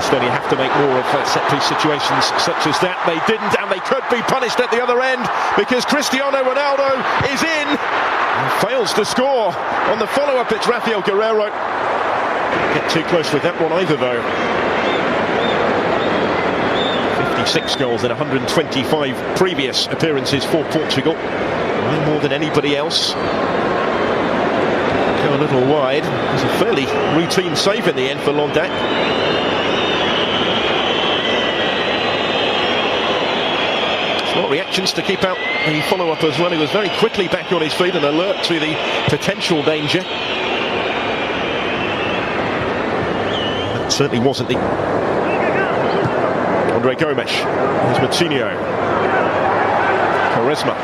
Estonia have to make more of set-piece situations such as that. They didn't, and they could be punished at the other end because Cristiano Ronaldo is in and fails to score. On the follow-up, it's Rafael Guerreiro. Can't get too close with that one either, though. 56 goals in 125 previous appearances for Portugal. No more than anybody else. Go a little wide. It was a fairly routine save in the end for Londac. Smart reactions to keep out the follow-up as well. He was very quickly back on his feet and alert to the potential danger. That certainly wasn't the... Andre Gomes. Here's Moutinho. Quaresma.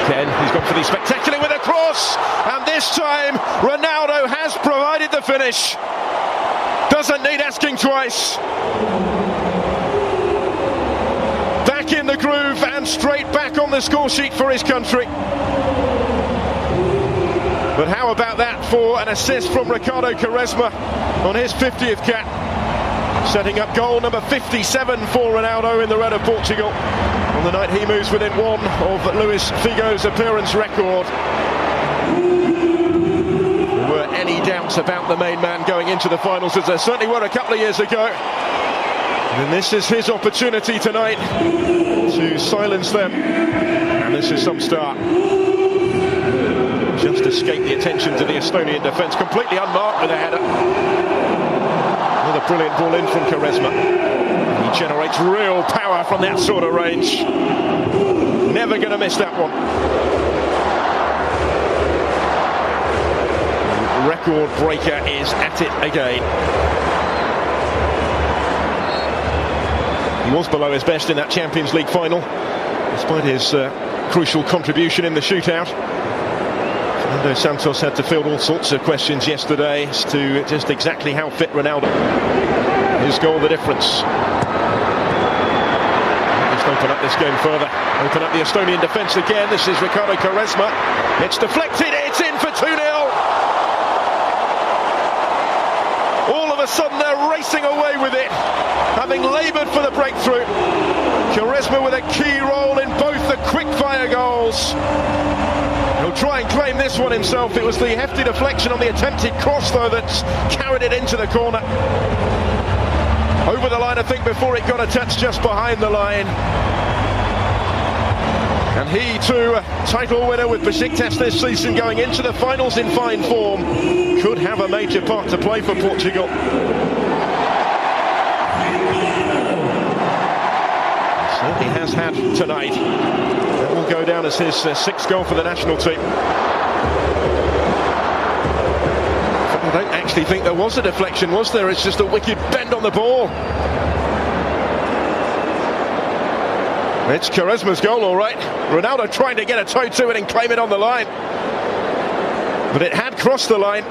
Again, he's gone for the spectacular with a cross, and this time Ronaldo has provided the finish. Doesn't need asking twice. Back in the groove and straight back on the score sheet for his country. But how about that for an assist from Ricardo Quaresma on his 50th cap, setting up goal number 57 for Ronaldo in the red of Portugal. On the night he moves within one of Luis Figo's appearance record. There were any doubts about the main man going into the finals, as there certainly were a couple of years ago. And this is his opportunity tonight to silence them. And this is some start. Just escaped the attention to the Estonian defence, completely unmarked with a header. Another brilliant ball in from Quaresma. He generates real power from that sort of range. Never going to miss that one. The record breaker is at it again. He was below his best in that Champions League final, despite his crucial contribution in the shootout. Fernando Santos had to field all sorts of questions yesterday as to just exactly how fit Ronaldo. His goal, the difference. Just open up this game further. Open up the Estonian defence again. This is Ricardo Quaresma. It's deflected. It's in for 2-0. All of a sudden they're racing away with it, having laboured for the breakthrough. Quaresma with a key role in both the quick-fire goals. He'll try and claim this one himself. It was the hefty deflection on the attempted cross, though, that's carried it into the corner. Over the line, I think, before it got a touch just behind the line. And he, too, a title winner with Besiktas this season, going into the finals in fine form, could have a major part to play for Portugal. Certainly has had tonight. That will go down as his sixth goal for the national team. I don't actually think there was a deflection, was there? It's just a wicked bend on the ball. It's Quaresma's goal, all right. Ronaldo trying to get a toe to it and claim it on the line. But it had crossed the line.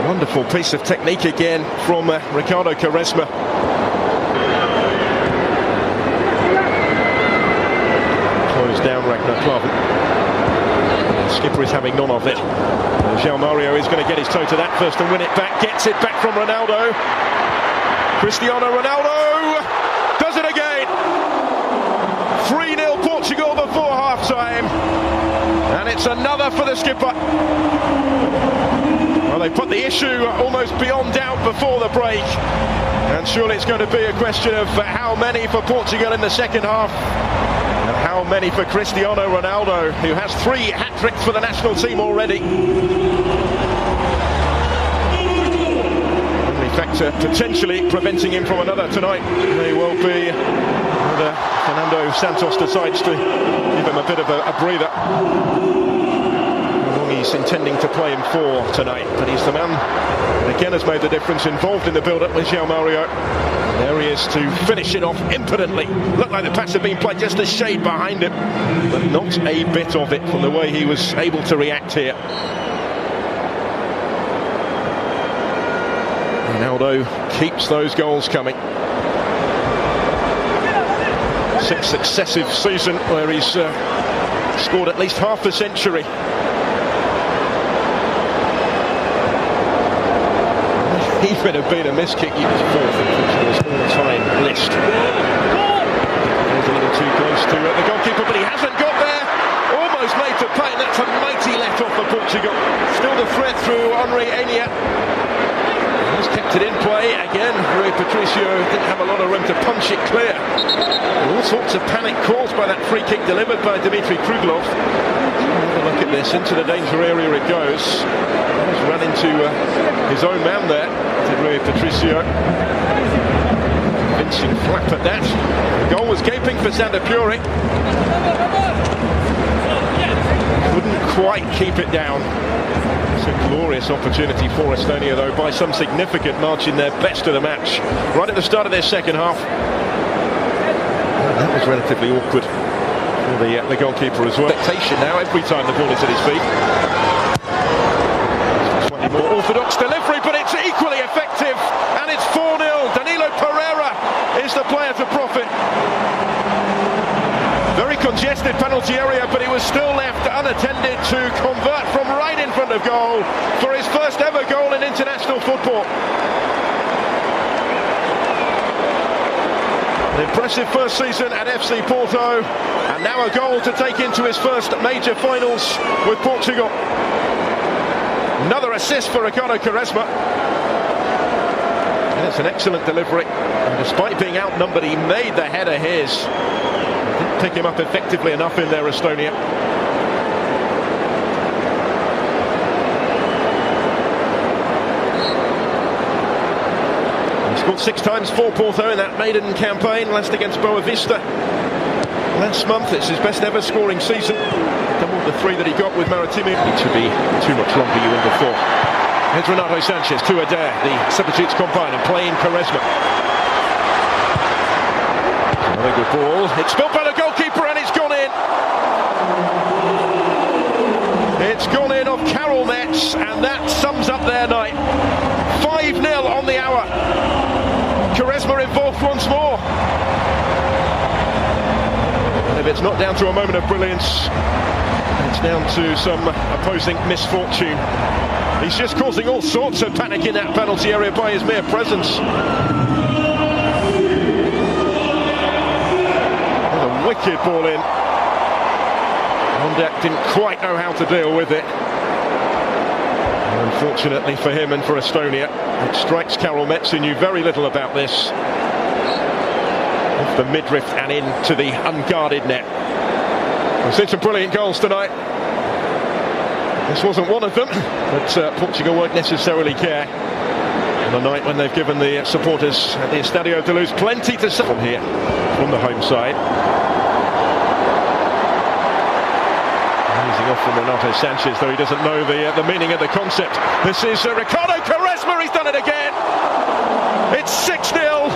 Wonderful piece of technique again from Ricardo Quaresma. Closed down Ragnar Klavan. Skipper is having none of it. João Mario is going to get his toe to that first and win it back. Gets it back from Ronaldo. Cristiano Ronaldo does it again. 3-0 Portugal before half-time. And it's another for the skipper. Well, they put the issue almost beyond doubt before the break. And surely it's going to be a question of how many for Portugal in the second half. And how many for Cristiano Ronaldo, who has 3 hat-tricks for the national team already. Only factor potentially preventing him from another tonight may well be whether Fernando Santos decides to give him a bit of a breather. How long he's intending to play him for tonight, but he's the man that again has made the difference, involved in the build-up with João Mario. There he is to finish it off impotently. Looked like the pass had been played just a shade behind him, but not a bit of it from the way he was able to react here. Ronaldo keeps those goals coming. 6th successive season where he's scored at least half a century. even have been a miss kick. He was fourth in Portugal's all-time list. He's a little too close to the goalkeeper, but he hasn't got there. Almost made to pay, and that's a mighty let off for Portugal. Still the threat through Henri Enya. He's kept it in play again. Rui Patricio didn't have a lot of room to punch it clear. All sorts of panic caused by that free kick delivered by Dmitry Kruglov. Have a look at this. Into the danger area it goes. He's run into his own man there. Did Rui Patricio. Convincing flap at that. The goal was gaping for Sander Puri. Couldn't quite keep it down. It's a glorious opportunity for Estonia, though, by some significant margin, their best of the match right at the start of their second half. That was relatively awkward for the goalkeeper as well. Expectation now every time the ball is at his feet. Slightly more orthodox delivery, but it's equally effective, and it's 4-0. Danilo Pereira is the player to profit. Very congested penalty area, but he was still left unattended to convert from right in front of goal for his first ever goal in international football. An impressive first season at FC Porto, and now a goal to take into his first major finals with Portugal. Another assist for Ricardo Quaresma. And it's an excellent delivery, and despite being outnumbered, he made the header his. Didn't pick him up effectively enough in there, Estonia. He scored 6 times for Porto in that maiden campaign, last against Boavista last month. It's his best ever scoring season. Doubled the 3 that he got with Maritimo. It should be too much longer, you wouldn't have thought. Here's Renato Sanchez to Adair. The substitutes combine and play in Quaresma. Another good ball. It's spilled by the goalkeeper and it's gone in. It's gone in off Karel Metz, and that sums up their night. 5-0 on the hour. Quaresma involved once more. And if it's not down to a moment of brilliance, it's down to some opposing misfortune. He's just causing all sorts of panic in that penalty area by his mere presence. A wicked ball in. Ondek didn't quite know how to deal with it. And unfortunately for him and for Estonia, it strikes Karel Metz, who knew very little about this. Off the midriff and into the unguarded net. We've seen some brilliant goals tonight. This wasn't one of them, but Portugal won't necessarily care on a night when they've given the supporters at the Estadio de Luz plenty to say from here, from the home side. Easing off from Renato Sanchez, though he doesn't know the meaning of the concept. This is Ricardo Quaresma, he's done it again! It's 6-0,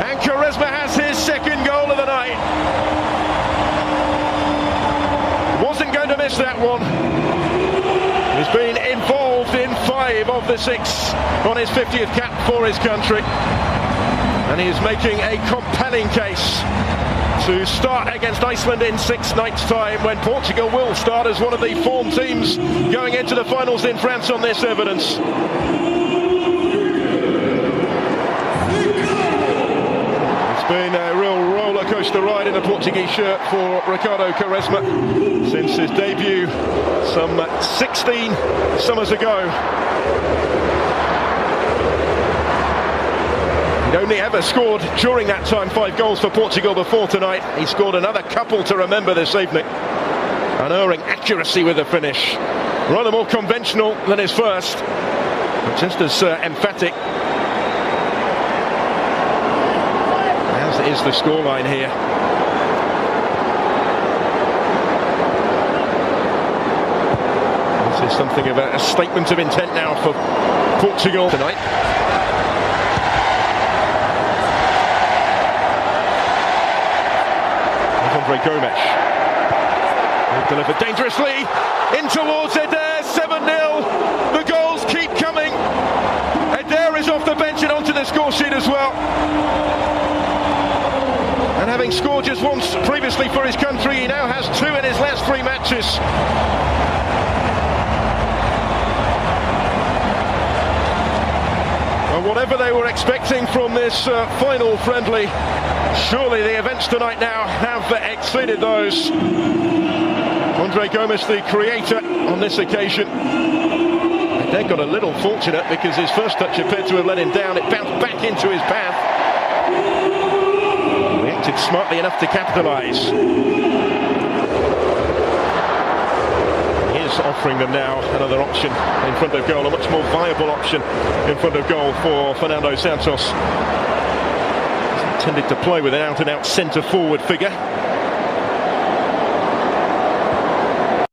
and Quaresma has his second goal of the night. Wasn't going to miss that one. He's been involved in 5 of the 6 on his 50th cap for his country, and he is making a compelling case to start against Iceland in 6 nights' time, when Portugal will start as one of the form teams going into the finals in France on this evidence. It's been a real roller coaster ride in a Portuguese shirt for Ricardo Quaresma since his debut some 16 summers ago. He'd only ever scored during that time 5 goals for Portugal before tonight. He scored another couple to remember this evening. Unerring accuracy with the finish. Rather more conventional than his first, but just as emphatic. As is the scoreline here. This is something of a statement of intent now for Portugal tonight. Andre Gomes. Delivered dangerously in towards Adair. 7-0. The goals keep coming. Adair is off the bench and onto the score sheet as well. And having scored just once previously for his country, he now has 2 in his last 3 matches. And whatever they were expecting from this final friendly, surely the events tonight now have exceeded those. Andre Gomes, the creator on this occasion. They got a little fortunate because his first touch appeared to have let him down. It bounced back into his path. Reacted smartly enough to capitalise. He is offering them now another option in front of goal, a much more viable option in front of goal for Fernando Santos. He's intended to play with an out-and-out centre-forward figure.